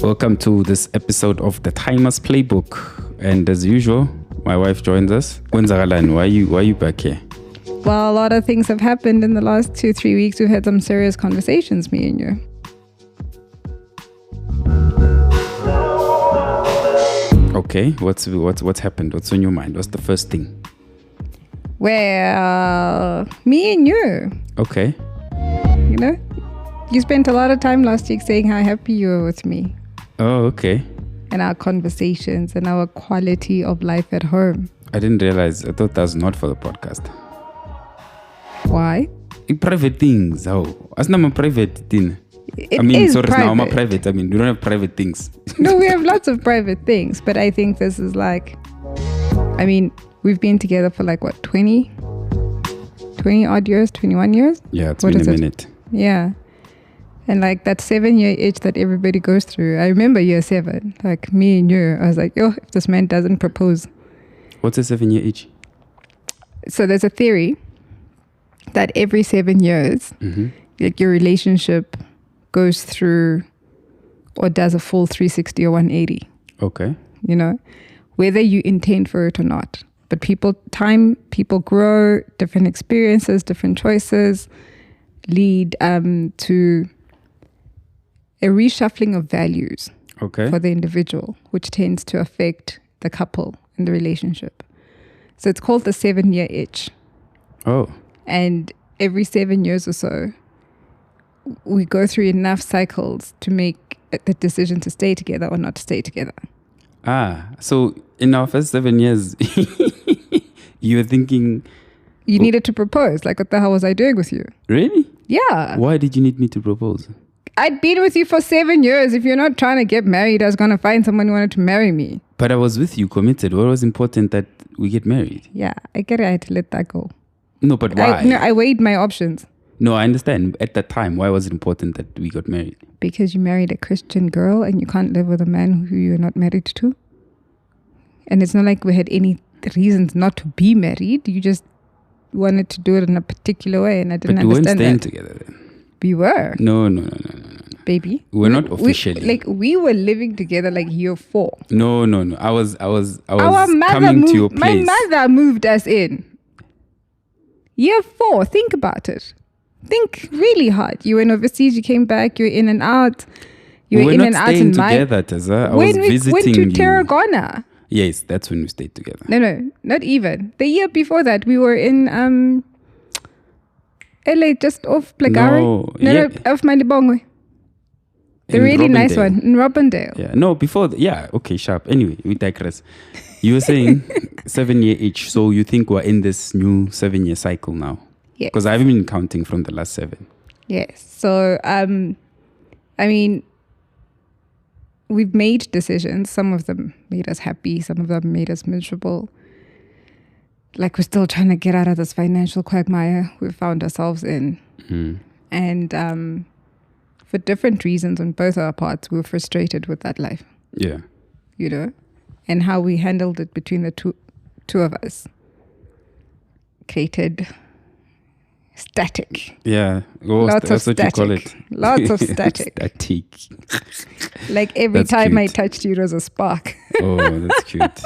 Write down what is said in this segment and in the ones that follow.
Welcome to this episode of the Timer's Playbook. And as usual, my wife joins us. Wenzagalan, why are you back here? Well, a lot of things have happened in the last 2-3 weeks. We've had some serious conversations, me and you. Okay, what's happened? What's on your mind? What's the first thing? Well, me and you. Okay. You know, you spent a lot of time last week saying how happy you were with me. Oh, okay. And our conversations and our quality of life at home. I didn't realize. I thought that was not for the podcast. Why? Private things. How? That's not my private thing. It I mean, is sorry, private. now I'm private. I mean, we don't have private things. No, we have lots of private things. But I think this is like, I mean, we've been together for like, what, 20 odd years, 21 years? Yeah, it's been a minute. Yeah. And like that 7-year itch that everybody goes through. I remember year 7, like me and you. I was like, oh, if this man doesn't propose. What's a 7-year itch? So there's a theory that every 7 years, like your relationship goes through or does a full 360 or 180. Okay. You know, whether you intend for it or not. But people grow, different experiences, different choices lead to a reshuffling of values for the individual, which tends to affect the couple in the relationship. So it's called the 7-year itch. Oh. And every 7 years or so, we go through enough cycles to make the decision to stay together or not to stay together. So in our first 7 years, you were thinking... You needed to propose. Like, what the hell was I doing with you? Really? Yeah. Why did you need me to propose? I'd been with you for 7 years. If you're not trying to get married, I was going to find someone who wanted to marry me. But I was with you, committed. What was important that we get married? Yeah, I get it. I had to let that go. No, but why? I weighed my options. No, I understand. At that time, why was it important that we got married? Because you married a Christian girl and you can't live with a man who you're not married to. And it's not like we had any reasons not to be married. You just wanted to do it in a particular way, and I didn't understand that. But we weren't staying together then. We were. No. Baby. We're not officially. We were living together like year 4. No. I was coming to your place. My mother moved us in. Year 4. Think about it. Think really hard. You went overseas, you came back, you were in and out. You were in and out in my... We're not staying together, Tazza. I was visiting you. When we went to you. Tarragona. Yes, that's when we stayed together. No, not even. The year before that, we were in LA, just off Plagari. No, off Malibongwe. The really nice one, in Robindale. Yeah, no, before, okay, sharp. Anyway, we digress. You were saying 7-year itch, so you think we're in this new 7-year cycle now? Yes. Because I haven't been counting from the last 7. Yes. So, I mean, we've made decisions. Some of them made us happy. Some of them made us miserable. Like, we're still trying to get out of this financial quagmire we found ourselves in. And for different reasons on both our parts, we were frustrated with that life. Yeah. You know? And how we handled it between the two of us created static. Yeah. Lots of static. What you call it. Lots of static. Static. Like every That's time cute. I touched you, it was a spark. Oh, that's cute.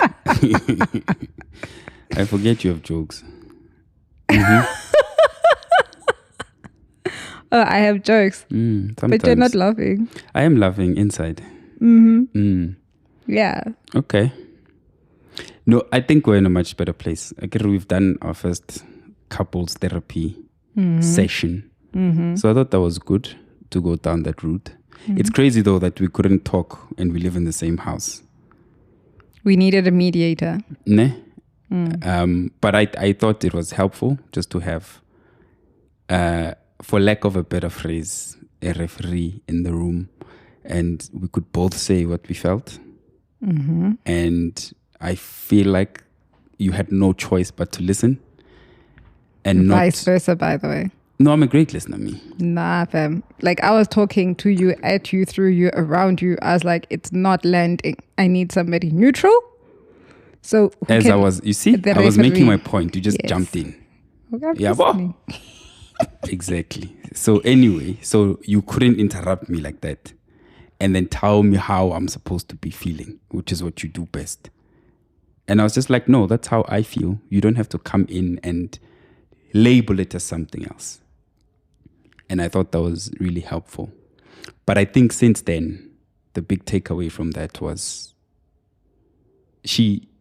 I forget you have jokes. Oh, I have jokes. But you're not laughing. I am laughing inside. Yeah. Okay. No, I think we're in a much better place. Again, we've done our first couples therapy session. So I thought that was good to go down that route. It's crazy though that we couldn't talk and we live in the same house. We needed a mediator. But I thought it was helpful just to have, for lack of a better phrase, a referee in the room, and we could both say what we felt. And I feel like you had no choice but to listen. And vice versa, by the way. No, I'm a great listener, me. Nah, fam. Like, I was talking to you, at you, through you, around you. I was like, it's not landing. I need somebody neutral So as I was, you see, I was making my point. You just jumped in. Okay, Yeah, exactly. So anyway, so you couldn't interrupt me like that and then tell me how I'm supposed to be feeling, which is what you do best. And I was just like, no, that's how I feel. You don't have to come in and label it as something else. And I thought that was really helpful. But I think since then, the big takeaway from that was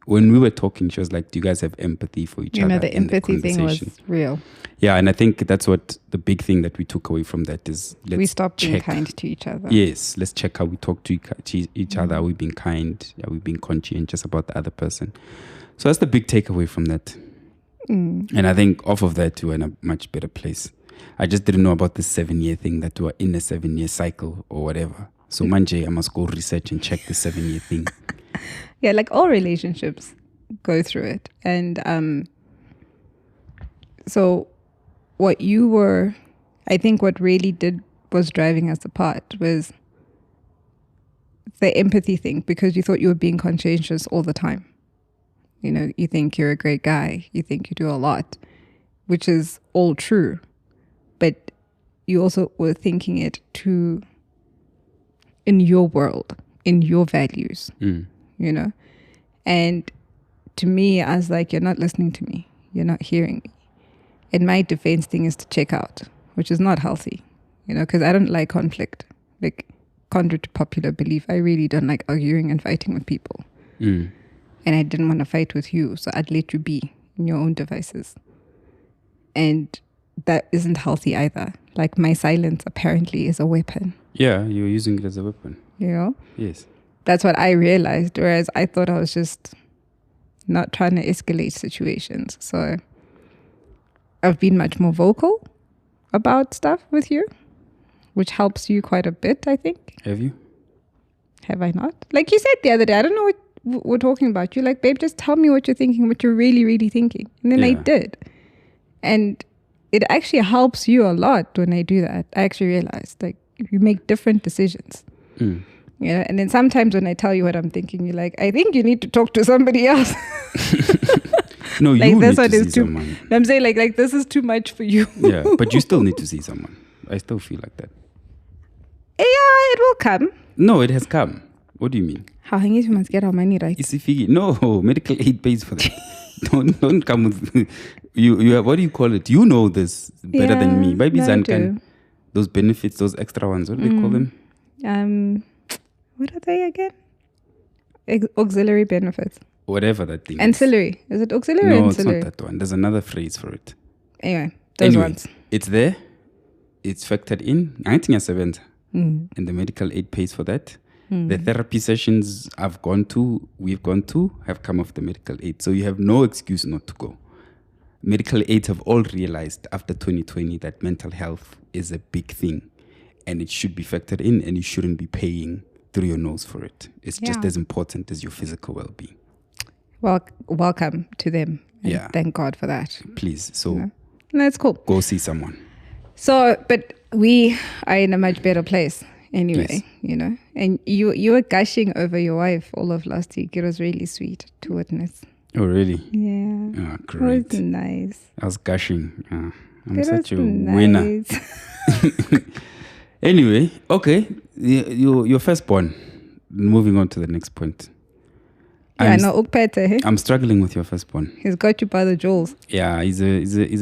when we were talking, she was like, do you guys have empathy for each other? The empathy thing was real. Yeah, and I think that's what the big thing that we took away from that is we stopped being kind to each other. Yes, let's check how we talk to each other. Are we being kind? Are we being conscientious about the other person? So that's the big takeaway from that. And I think off of that, we were in a much better place. I just didn't know about the 7-year thing, that we were in a 7-year cycle or whatever. So Manje, I must go research and check the 7-year thing. Yeah, like all relationships go through it. And so I think what really was driving us apart was the empathy thing, because you thought you were being conscientious all the time. You think you're a great guy. You think you do a lot, which is all true. But you also were thinking it in your world, in your values, And to me, I was like, you're not listening to me. You're not hearing me. And my defense thing is to check out, which is not healthy, because I don't like conflict. Like, contrary to popular belief, I really don't like arguing and fighting with people. And I didn't want to fight with you, so I'd let you be in your own devices. And that isn't healthy either. Like, my silence apparently is a weapon. Yeah, you're using it as a weapon. Yes. That's what I realized, whereas I thought I was just not trying to escalate situations. So I've been much more vocal about stuff with you, which helps you quite a bit, I think. Have you? Have I not? Like you said the other day, I don't know what we're talking about. You're like, babe, just tell me what you're thinking, what you're really, really thinking. And then I did. And it actually helps you a lot when I do that. I actually realized, like, you make different decisions. And then sometimes when I tell you what I'm thinking, you're like, I think you need to talk to somebody else. No, like, you this need to is see too, someone. I'm saying like this is too much for you. Yeah, but you still need to see someone. I still feel like that. Yeah, it will come. No, it has come. What do you mean? How you must get our money right. No, medical aid pays for that. don't come with you have, what do you call it? You know this better than me. Maybe Zankan, those benefits, those extra ones, what do they call them? What are they again? Auxiliary benefits. Whatever that thing ancillary. Is it auxiliary or ancillary? No, it's not that one. There's another phrase for it. Anyway, those ones. It's there. It's factored in. I think and the medical aid pays for that. The therapy sessions we've gone to, have come off the medical aid. So you have no excuse not to go. Medical aids have all realized after 2020 that mental health is a big thing and it should be factored in, and you shouldn't be paying through your nose for it. It's just as important as your physical well-being. Well, welcome to them. And thank God for that. Please. So that's cool. Go see someone. So, but we are in a much better place anyway, And you were gushing over your wife all of last week. It was really sweet to witness. Oh, really? Yeah. Oh, great. It was nice. I was gushing. I'm such a winner. Anyway, okay. Your firstborn. Moving on to the next point. I'm struggling with your firstborn. He's got you by the jewels. Yeah, he's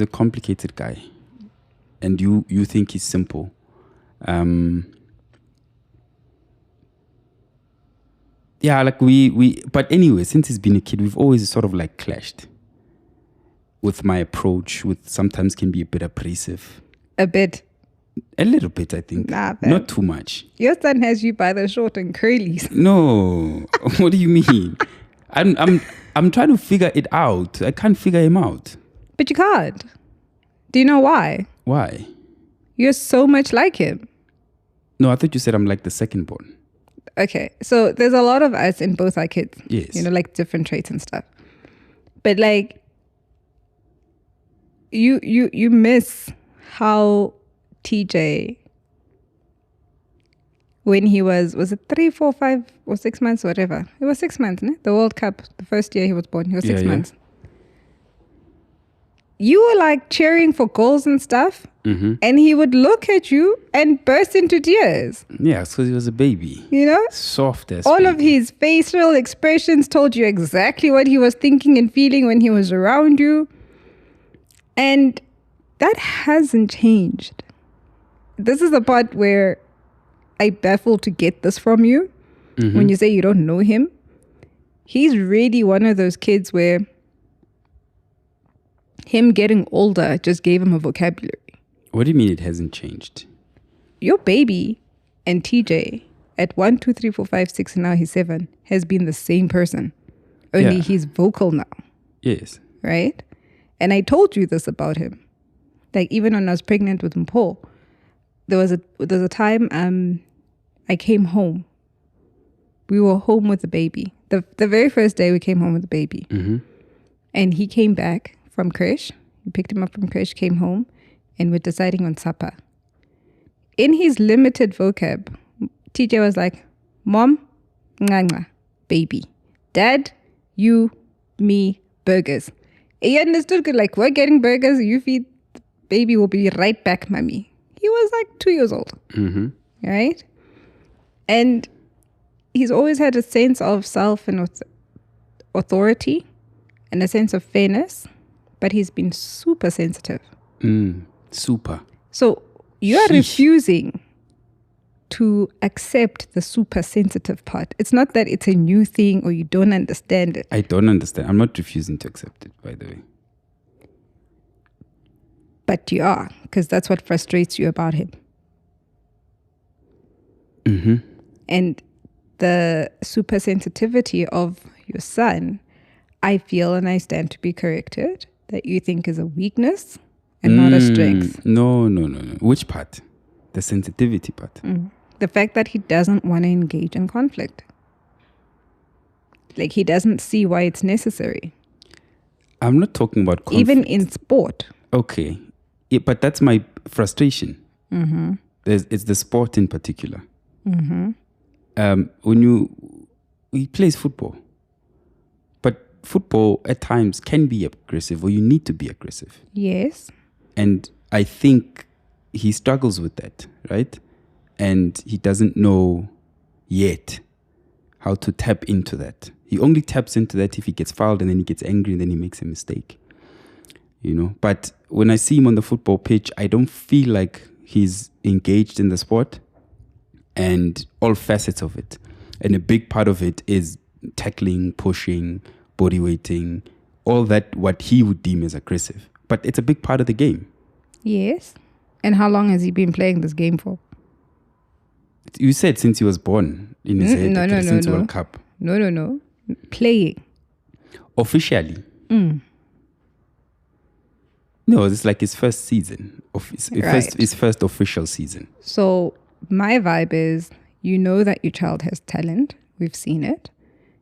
a complicated guy. And you think he's simple. Yeah, like but anyway, since he's been a kid, we've always sort of like clashed with my approach, with sometimes can be a bit abrasive. A bit. A little bit, I think. Not too much. Your son has you by the short and curlies. No. What do you mean? I'm trying to figure it out. I can't figure him out. But you can't. Do you know why? Why? You're so much like him. No, I thought you said I'm like the second born. Okay, so there's a lot of us in both our kids. Yes. Like different traits and stuff. But like, you miss how TJ when he was it 3, 4, 5 or 6 months, whatever. It was 6 months, ne? The World Cup, the first year he was born, he was 6 months. You were like cheering for goals and stuff, and he would look at you and burst into tears. Yeah, because he was a baby. You know? Soft as all baby. of his facial expressions told you exactly what he was thinking and feeling when he was around you. And that hasn't changed. This is the part where I baffle to get this from you. When you say you don't know him, he's really one of those kids where him getting older just gave him a vocabulary. What do you mean it hasn't changed? Your baby and TJ at 1, 2, 3, 4, 5, 6, and now he's 7 has been the same person. Only he's vocal now. Yes. Right? And I told you this about him. Like even when I was pregnant with Mpho, there was a time I came home. We were home with the baby. The very first day we came home with the baby. And he came back from creche. We picked him up from creche, came home, and we're deciding on supper. In his limited vocab, TJ was like, Mom, nganga, baby. Dad, you, me, burgers. He understood, like, we're getting burgers, you feed the baby, will be right back, mommy. He was like 2 years old. Right? And he's always had a sense of self and authority and a sense of fairness, but he's been super sensitive. Super. So you are refusing to accept the super sensitive part. It's not that it's a new thing or you don't understand it. I don't understand. I'm not refusing to accept it, by the way. But you are, because that's what frustrates you about him. And the super sensitivity of your son, I feel, and I stand to be corrected, that you think is a weakness and not a strength. No. Which part? The sensitivity part. The fact that he doesn't want to engage in conflict. Like he doesn't see why it's necessary. I'm not talking about conflict. Even in sport. Okay. Yeah, but that's my frustration. It's the sport in particular. He plays football. But football at times can be aggressive, or you need to be aggressive. Yes. And I think he struggles with that, right? And he doesn't know yet how to tap into that. He only taps into that if he gets fouled and then he gets angry and then he makes a mistake. You know, but when I see him on the football pitch, I don't feel like he's engaged in the sport and all facets of it. And a big part of it is tackling, pushing, body weighting, all that, what he would deem as aggressive. But it's a big part of the game. Yes. And how long has he been playing this game for? You said since he was born in his head. Since World Cup. No. Playing. Officially. No, it's like his first season. His first official season. So my vibe is, you know that your child has talent. We've seen it.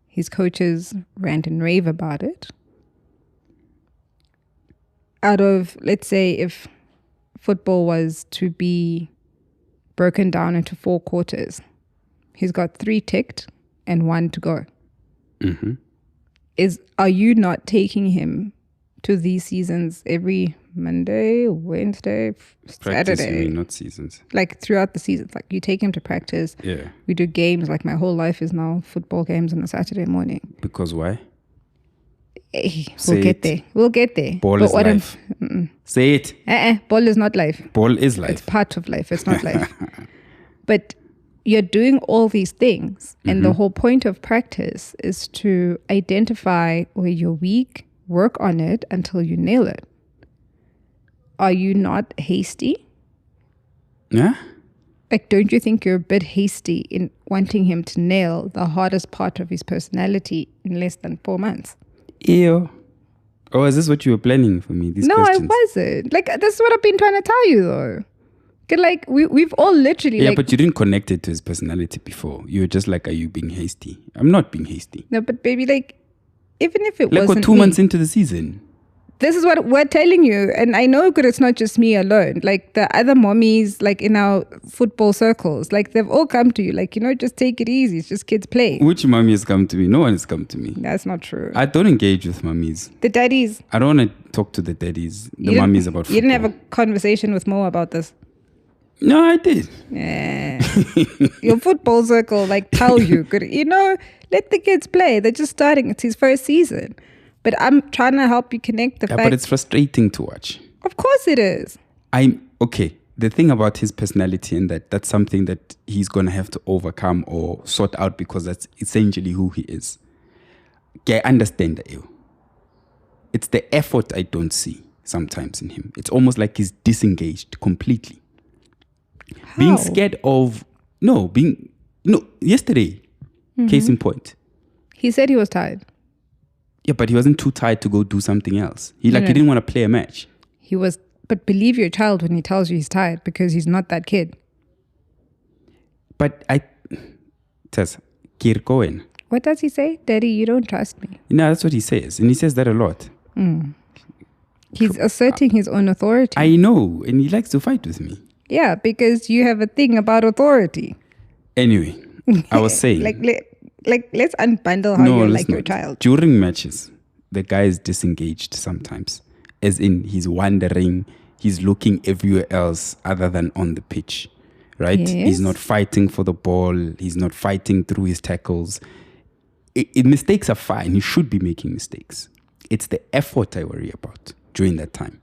His coaches rant and rave about it. Out of, let's say, if football was to be broken down into 4 quarters, he's got 3 ticked and 1 to go. Are you not taking him to these seasons every Monday, Wednesday, Practice, Saturday? you mean, not seasons. Like throughout the seasons, like you take him to practice. Yeah. We do games. Like my whole life is now football games on a Saturday morning. Because why? We'll get there. Ball is life. Say it. Ball is not life. Ball is life. It's part of life. It's not life. But you're doing all these things. And the whole point of practice is to identify where you're weak, work on it until you nail it. Are you not hasty? Yeah? Like, don't you think you're a bit hasty in wanting him to nail the hardest part of his personality in less than 4 months? Ew. Oh, is this what you were planning for me? These questions? I wasn't. Like, this is what I've been trying to tell you, though. Like, we've all literally... Yeah, but you didn't connect it to his personality before. You were just like, are you being hasty? I'm not being hasty. No, but baby, like, even if it wasn't... Like, we're 2 months into the season. this is what we're telling you. And I know good, it's not just me alone. Like the other mommies, like in our football circles, like they've all come to you. Like, just take it easy. It's just kids play. Which mommy has come to me? No one has come to me. That's not true. I don't engage with mummies. The daddies. I don't want to talk to the daddies. The mummies about football. You didn't have a conversation with Mo about this? No, I did. Yeah. Your football circle, tell you. Good. Let the kids play. They're just starting. It's his first season. But I'm trying to help you connect the fact. But it's frustrating to watch. Of course it is. Okay. The thing about his personality and that's something that he's going to have to overcome or sort out because that's essentially who he is. Okay, I understand that. It's the effort I don't see sometimes in him. It's almost like he's disengaged completely. How? Being scared of... yesterday, case in point. He said he was tired. Yeah, but he wasn't too tired to go do something else. He didn't want to play a match. He was, but believe your child when he tells you he's tired because he's not that kid. But Tess, Kirkoen. What does he say? Daddy, you don't trust me. No, that's what he says. And he says that a lot. He's asserting his own authority. I know. And he likes to fight with me. Yeah, because you have a thing about authority. Anyway, I was saying... let's unbundle how you're like your child. During matches, the guy is disengaged sometimes. As in, he's wandering, he's looking everywhere else other than on the pitch. Right? Yes. He's not fighting for the ball. He's not fighting through his tackles. Mistakes are fine. He should be making mistakes. It's the effort I worry about during that time.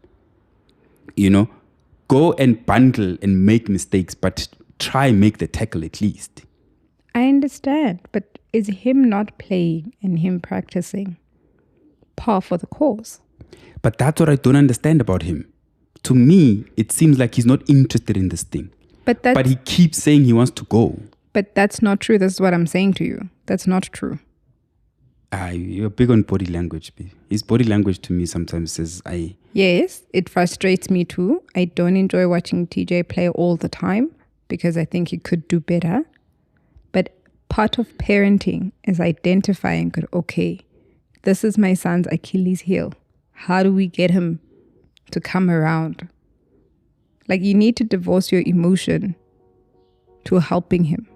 Go and bundle and make mistakes, but try make the tackle at least. I understand, but is him not playing and him practicing par for the course? But that's what I don't understand about him. To me, it seems like he's not interested in this thing. But he keeps saying he wants to go. But that's not true. This is what I'm saying to you. That's not true. You're big on body language. His body language to me sometimes says Yes, it frustrates me too. I don't enjoy watching TJ play all the time because I think he could do better. But part of parenting is identifying, okay, this is my son's Achilles heel. How do we get him to come around? You need to divorce your emotion to helping him.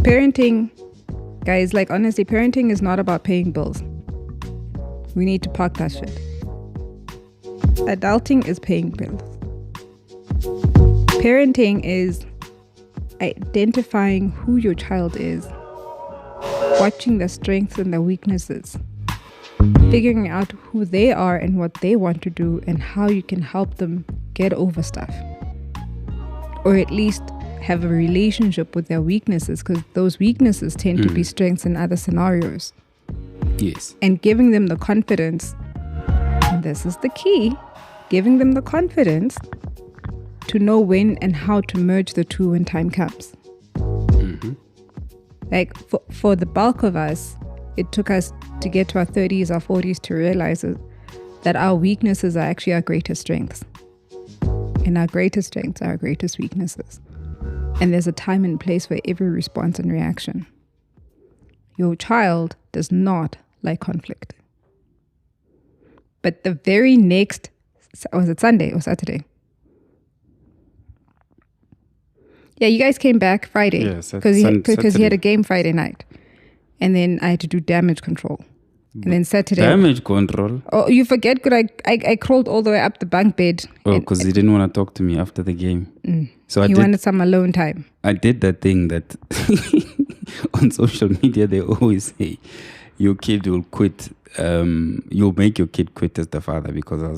Parenting, guys, honestly, parenting is not about paying bills. We need to park that shit. Adulting is paying bills. Parenting is identifying who your child is, watching their strengths and their weaknesses, figuring out who they are and what they want to do and how you can help them get over stuff. Or at least have a relationship with their weaknesses, because those weaknesses tend to be strengths in other scenarios. Yes. And giving them the confidence, and this is the key, giving them the confidence to know when and how to merge the two when time comes. For the bulk of us, it took us to get to our 30s, our 40s to realize that our weaknesses are actually our greatest strengths. And our greatest strengths are our greatest weaknesses. And there's a time and place for every response and reaction. Your child does not like conflict. But the very next, was it Sunday or Saturday? Yeah, you guys came back Friday. Yeah, because he had a game Friday night. And then I had to do damage control. And then Saturday. Damage control? Oh, you forget, I crawled all the way up the bunk bed. Oh, because he didn't want to talk to me after the game. So he wanted some alone time. I did that thing that on social media they always say, your kid will quit. You'll make your kid quit as the father, because I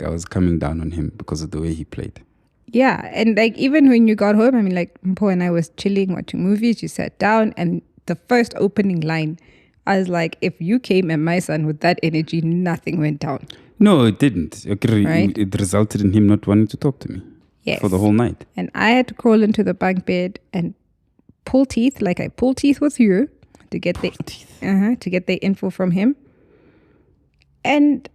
was coming down on him because of the way he played. Yeah, and even when you got home, Mpo and I was chilling, watching movies, you sat down, and the first opening line, I was like, if you came at my son with that energy, nothing went down. No, it didn't. Right? It resulted in him not wanting to talk to me. Yes. For the whole night. And I had to crawl into the bunk bed and pull teeth, like I pull teeth with you, to get the info from him. And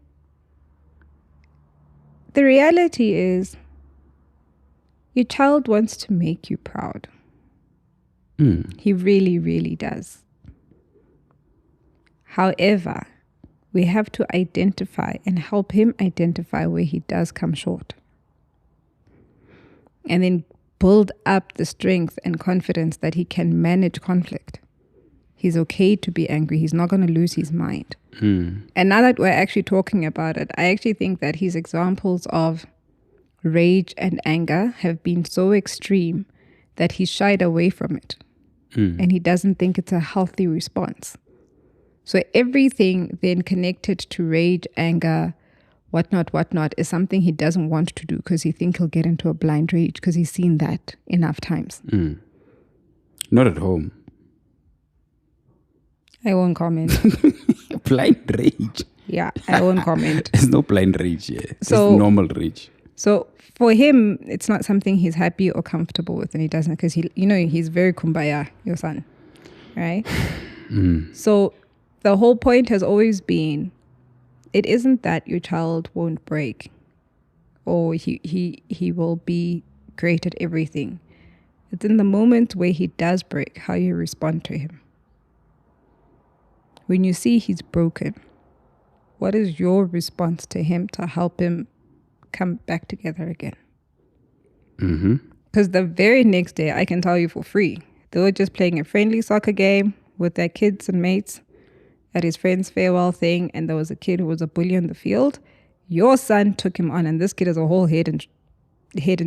the reality is, your child wants to make you proud. He really, really does. However, we have to identify and help him identify where he does come short. And then build up the strength and confidence that he can manage conflict. He's okay to be angry. He's not going to lose his mind. And now that we're actually talking about it, I actually think that his examples of rage and anger have been so extreme that he's shied away from it. And he doesn't think it's a healthy response. So everything then connected to rage, anger, whatnot, is something he doesn't want to do because he thinks he'll get into a blind rage because he's seen that enough times. Not at home. I won't comment. Blind rage. Yeah, I won't comment. There's no blind rage here. So, it's normal rage. So for him, it's not something he's happy or comfortable with, and he doesn't because he's very kumbaya, your son, right? So the whole point has always been, it isn't that your child won't break or he will be great at everything. It's in the moment where he does break, how you respond to him. When you see he's broken, what is your response to him to help him come back together again? Because the very next day, I can tell you for free, they were just playing a friendly soccer game with their kids and mates at his friend's farewell thing, and there was a kid who was a bully on the field. Your son took him on, and this kid is a whole head and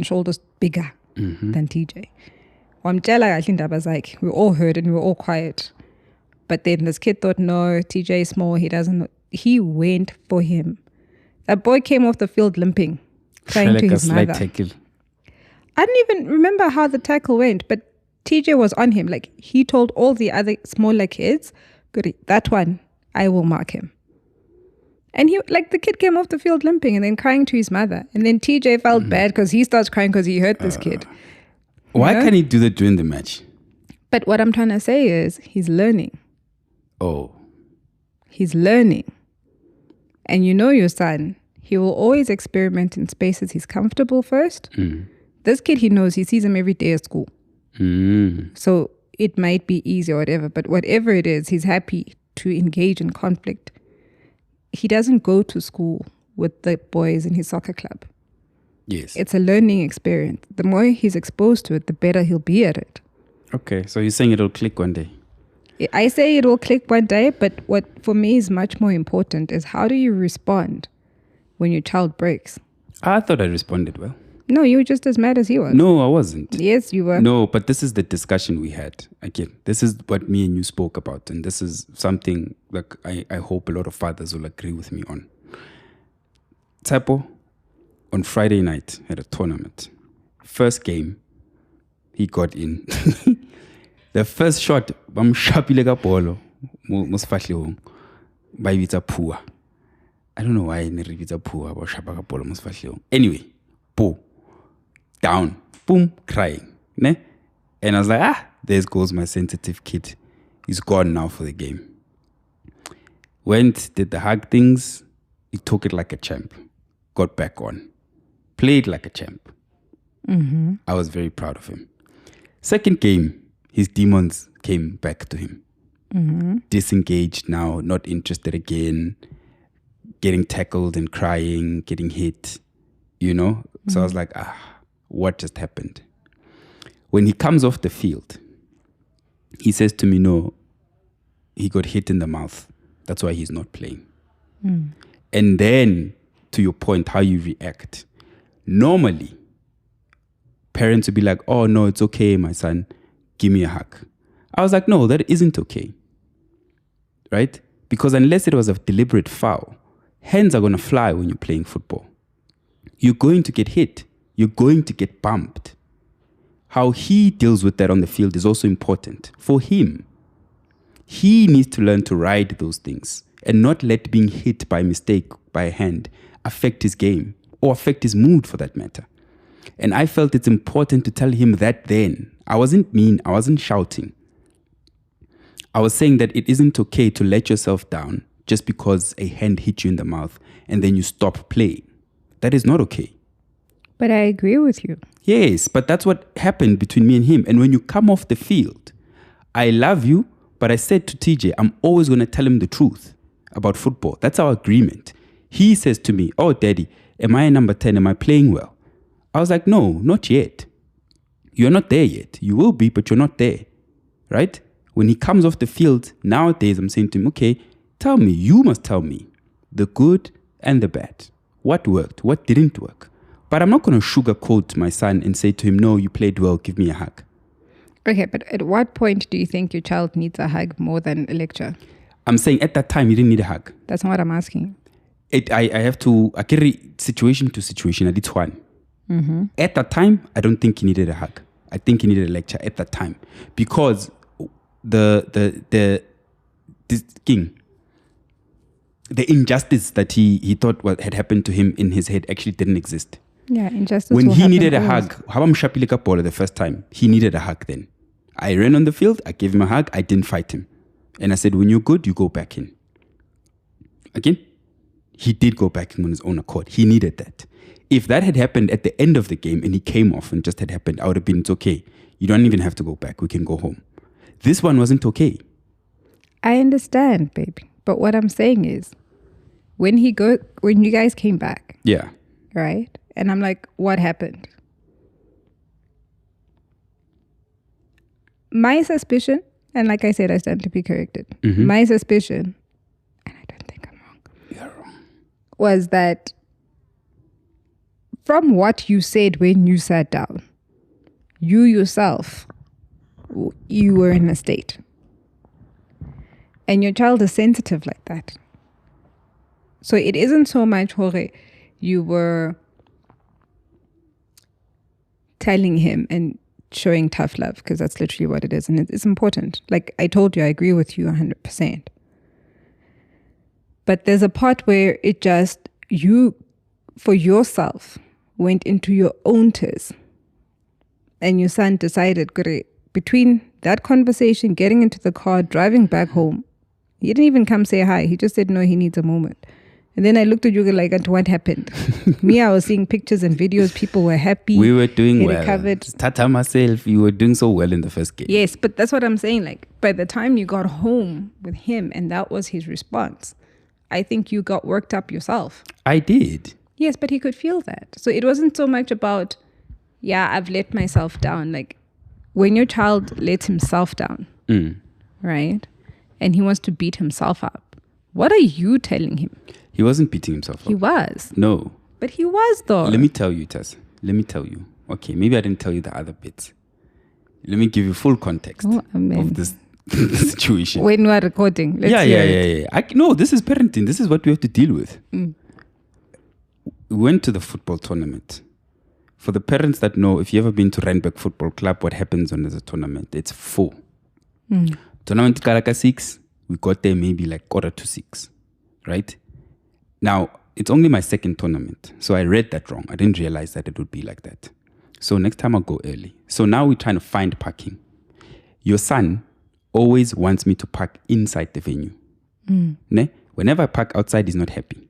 shoulders bigger than TJ. We all heard and we were all quiet. But then this kid thought, no, TJ is small, he doesn't know. He went for him. That boy came off the field limping, crying to his mother. Tackle. I don't even remember how the tackle went, but TJ was on him. Like, he told all the other smaller kids, good, that one, I will mark him. And the kid came off the field limping and then crying to his mother. And then TJ felt bad because he starts crying because he hurt this kid. Why can't he do that during the match? But what I'm trying to say is he's learning. Oh. He's learning. And your son, he will always experiment in spaces he's comfortable first. This kid, he knows, he sees him every day at school. So it might be easy or whatever, but whatever it is, he's happy to engage in conflict. He doesn't go to school with the boys in his soccer club. Yes. It's a learning experience. The more he's exposed to it, the better he'll be at it. Okay, so you're saying it'll click one day? I say it will click one day, but what for me is much more important is how do you respond when your child breaks? I thought I responded well. No, you were just as mad as he was. No, I wasn't. Yes, you were. No, but this is the discussion we had. Again, this is what me and you spoke about. And this is something like I hope a lot of fathers will agree with me on. Tsapo, on Friday night, had a tournament. First game, he got in. The first shot, bamshapile ka bolo mo sefahlehong ba bitsa phua. I don't know why ne re bitsa phua ba shapa ka bolo mo sefahlehong. Anyway, down, boom, crying, ne? And I was like, there goes my sensitive kid. He's gone now for the game. Went, did the hug things. He took it like a champ. Got back on. Played like a champ. I was very proud of him. Second game, his demons came back to him. Disengaged now, not interested again, getting tackled and crying, getting hit, So I was like, what just happened? When he comes off the field, he says to me, no, he got hit in the mouth. That's why he's not playing. And then, to your point, how you react. Normally, parents would be like, oh, no, it's okay, my son. Give me a hug. I was like, no, that isn't okay. Right? Because unless it was a deliberate foul, hands are going to fly when you're playing football. You're going to get hit. You're going to get bumped. How he deals with that on the field is also important for him. He needs to learn to ride those things and not let being hit by mistake by a hand affect his game or affect his mood for that matter. And I felt it's important to tell him that then. I wasn't mean. I wasn't shouting. I was saying that it isn't okay to let yourself down just because a hand hit you in the mouth and then you stop playing. That is not okay. But I agree with you. Yes, but that's what happened between me and him. And when you come off the field, I love you, But I said to TJ, I'm always going to tell him the truth about football. That's our agreement. He says to me, oh, Daddy, am I a number 10? Am I playing well? I was like, no, not yet. You're not there yet. You will be, but you're not there. Right? When he comes off the field, nowadays I'm saying to him, okay, tell me, you must tell me the good and the bad. What worked? What didn't work? But I'm not going to sugarcoat my son and say to him, no, you played well, give me a hug. Okay, but at what point do you think your child needs a hug more than a lecture? I'm saying at that time, he didn't need a hug. That's not what I'm asking. I have to, I carry situation to situation. I did one. Mm-hmm. At that time, I don't think he needed a hug. I think he needed a lecture at that time. Because the injustice that he thought what had happened to him in his head actually didn't exist. Yeah, injustice. When he needed a hug, the first time, he needed a hug then. I ran on the field, I gave him a hug, I didn't fight him. And I said, when you're good, you go back in. Again, he did go back in on his own accord. He needed that. If that had happened at the end of the game and he came off and just had happened, I would have been, it's okay. You don't even have to go back. We can go home. This one wasn't okay. I understand, baby. But what I'm saying is, when you guys came back. Yeah. Right? And I'm like, what happened? My suspicion, and like I said, I stand to be corrected. Mm-hmm. My suspicion, and I don't think I'm wrong. You're wrong. Was that from what you said when you sat down, you yourself, you were in a state. And your child is sensitive like that. So it isn't so much, Jorge, you were telling him and showing tough love, because that's literally what it is. And it's important. Like I told you, I agree with you 100%. But there's a part where it just, you, for yourself, went into your own tears. And your son decided, great, between that conversation, getting into the car, driving back home, he didn't even come say hi. He just said, no, he needs a moment. And then I looked at you like, what happened? Me, I was seeing pictures and videos. People were happy. We were doing well. Recovered. Tata, myself, you were doing so well in the first game. Yes, but that's what I'm saying. Like, by the time you got home with him and that was his response, I think you got worked up yourself. I did. Yes, but he could feel that. So it wasn't so much about, yeah, I've let myself down. Like, when your child lets himself down, right? And he wants to beat himself up, what are you telling him? He wasn't beating himself up. He was. No. But he was, though. Let me tell you, Tess. Let me tell you. Okay, maybe I didn't tell you the other bits. Let me give you full context of this situation. When we are recording. Yeah. No, this is parenting. This is what we have to deal with. We went to the football tournament. For the parents that know, if you've ever been to Randburg Football Club, what happens when there's a tournament? It's 4. Tournament Karaka 6. We got there maybe like 5:45, right? Now, it's only my second tournament. So I read that wrong. I didn't realize that it would be like that. So next time I'll go early. So now we're trying to find parking. Your son always wants me to park inside the venue. Ne? Whenever I park outside, he's not happy.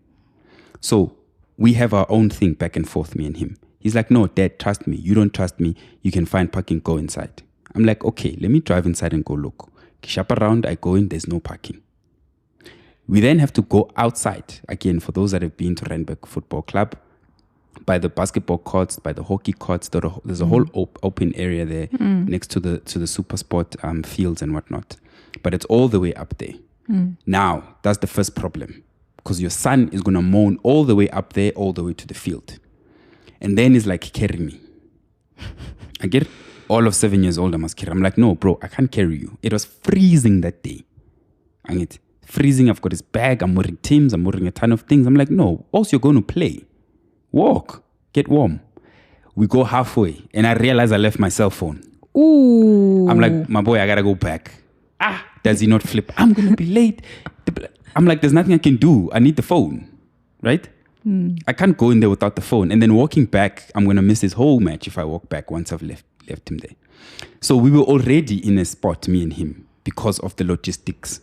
So we have our own thing back and forth, me and him. He's like, no, Dad, trust me. You don't trust me. You can find parking, go inside. I'm like, okay, let me drive inside and go look. Shop around, I go in, there's no parking. We then have to go outside, again, for those that have been to Randburg Football Club, by the basketball courts, by the hockey courts. There's a whole open area there next to the super sport fields and whatnot. But it's all the way up there. Now, that's the first problem, because your son is going to moan all the way up there, all the way to the field. And then he's like, carry me. I get all of 7 years old, I must carry. I'm like, no, bro, I can't carry you. It was freezing that day. I get freezing. I've got his bag. I'm wearing Timbs. I'm wearing a ton of things. I'm like, no, also you're going to play. Walk. Get warm. We go halfway and I realize I left my cell phone. Ooh. I'm like, my boy, I got to go back. Does he not flip? I'm going to be late. I'm like, there's nothing I can do. I need the phone. Right? I can't go in there without the phone. And then walking back, I'm going to miss his whole match if I walk back once I've left him there. So we were already in a spot, me and him, because of the logistics.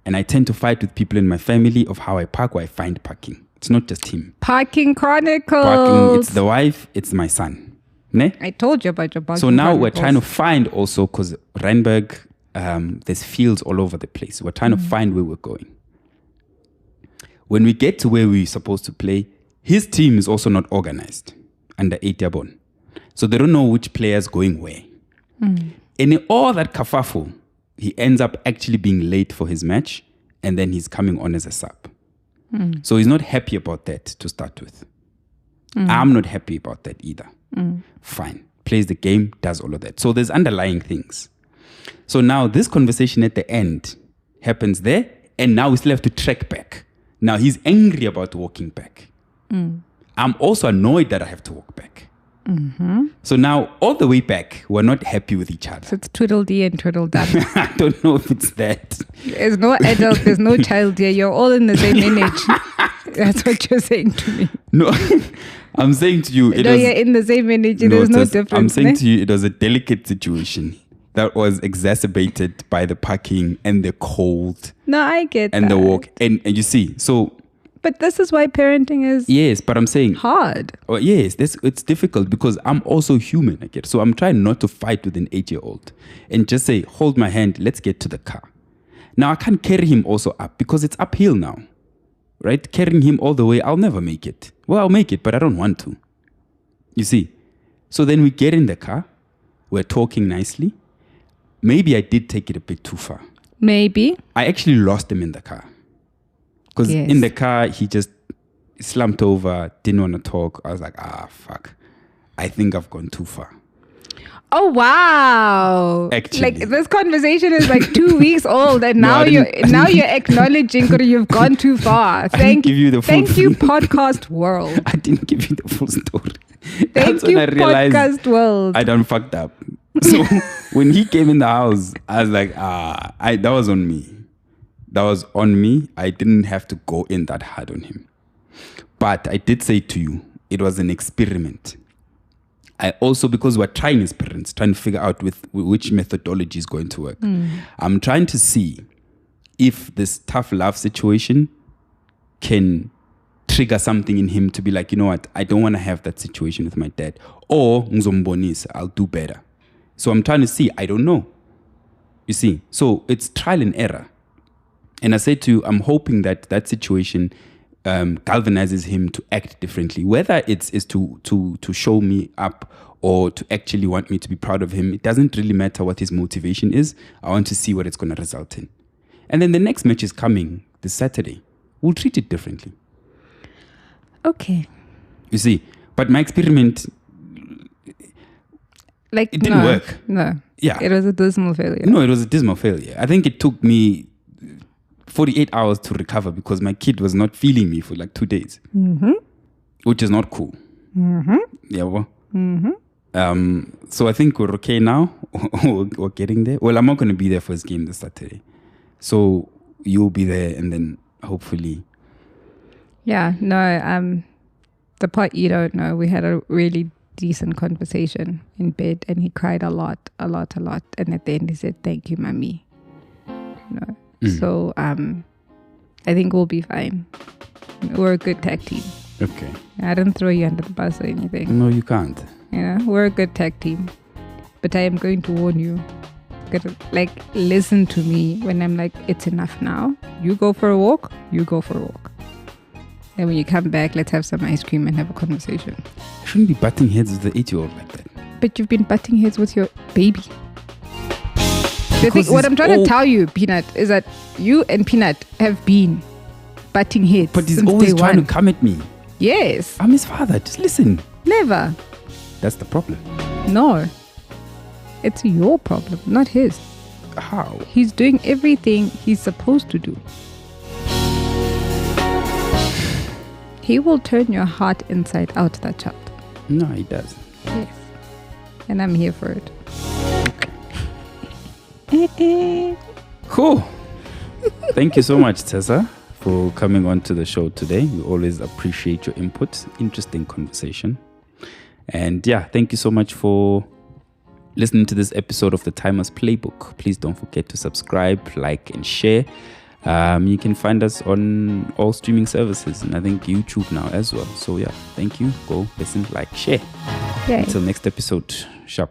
And I tend to fight with people in my family of how I park or I find parking. It's not just him. Parking Chronicles. Parking, it's the wife, it's my son. Ne? I told you about your parking. So now we're trying to find also, because Randburg there's fields all over the place. We're trying to find where we're going. When we get to where we're supposed to play, his team is also not organized under 8 Yabon. So they don't know which player's going where. And in all that kafafu, he ends up actually being late for his match, and then he's coming on as a sub. So he's not happy about that to start with. I'm not happy about that either. Fine. Plays the game, does all of that. So there's underlying things. So now this conversation at the end happens there, and now we still have to track back. Now he's angry about walking back. I'm also annoyed that I have to walk back. So now all the way back, we're not happy with each other. So it's twiddledee and twiddledum. I don't know if it's that. There's no adult, there's no child here. You're all in the same image. That's what you're saying to me. No, I'm saying to you, you're in the same image. There's no difference. I'm saying to you, it was a delicate situation that was exacerbated by the parking and the cold. No, I get and that. the walk. And you see, so... But this is why parenting is yes, but I'm saying hard. Oh, yes, it's difficult because I'm also human. I get so I'm trying not to fight with an 8-year-old and just say, hold my hand, let's get to the car. Now I can't carry him also up because it's uphill now, right? Carrying him all the way, I'll never make it. Well, I'll make it, but I don't want to. You see, so then we get in the car, we're talking nicely. Maybe I did take it a bit too far. Maybe I actually lost him in the car. Because in the car, he just slumped over, didn't want to talk. I was like, fuck. I think I've gone too far. Oh, wow. Actually. Like, this conversation is like 2 weeks old, and now you're acknowledging you've gone too far. Thank you, podcast world. I didn't give you the full story. Thank you, podcast world. I done fucked up. So when he came in the house, I was like, that was on me. That was on me. I didn't have to go in that hard on him. But I did say to you, it was an experiment. I also, because we're trying as parents, trying to figure out which methodology is going to work. I'm trying to see if this tough love situation can trigger something in him to be like, you know what, I don't want to have that situation with my dad. Or, I'll do better. So I'm trying to see, I don't know. You see, so it's trial and error. And I said to you, I'm hoping that that situation galvanizes him to act differently. Whether it's to show me up or to actually want me to be proud of him, it doesn't really matter what his motivation is. I want to see what it's going to result in. And then the next match is coming this Saturday. We'll treat it differently. Okay. You see, but my experiment, it didn't work. No. Yeah. It was a dismal failure. No, it was a dismal failure. I think it took me 48 hours to recover because my kid was not feeling me for like 2 days, which is not cool. Yeah, well. So I think we're okay now. We're getting there. Well, I'm not going to be there for his game this Saturday. So you'll be there and then hopefully. Yeah, no, the part you don't know, we had a really decent conversation in bed and he cried a lot. And at the end he said, thank you, mommy. No. So I think we'll be fine. We're a good tag team. Okay. I didn't throw you under the bus or anything. No, you can't. Yeah, we're a good tag team. But I am going to warn you. Listen to me when I'm like, it's enough now. You go for a walk. And when you come back, let's have some ice cream and have a conversation. I shouldn't be butting heads with the 8-year-old like that. But you've been butting heads with your baby. What I'm trying to tell you, Peanut, is that you and Peanut have been butting heads. But he's always trying to come at me. Yes. I'm his father. Just listen. Never. That's the problem. No. It's your problem, not his. How? He's doing everything he's supposed to do. He will turn your heart inside out, that child. No, he does. Yes. And I'm here for it. Cool. Thank you so much, Tessa, for coming on to the show today. We always appreciate your input. Interesting conversation. And yeah, thank you so much for listening to this episode of the Timers Playbook. Please don't forget to subscribe, like, and share. You can find us on all streaming services and I think YouTube now as well. So yeah, thank you. Go listen, like, share. Yay. Until next episode. Sharp.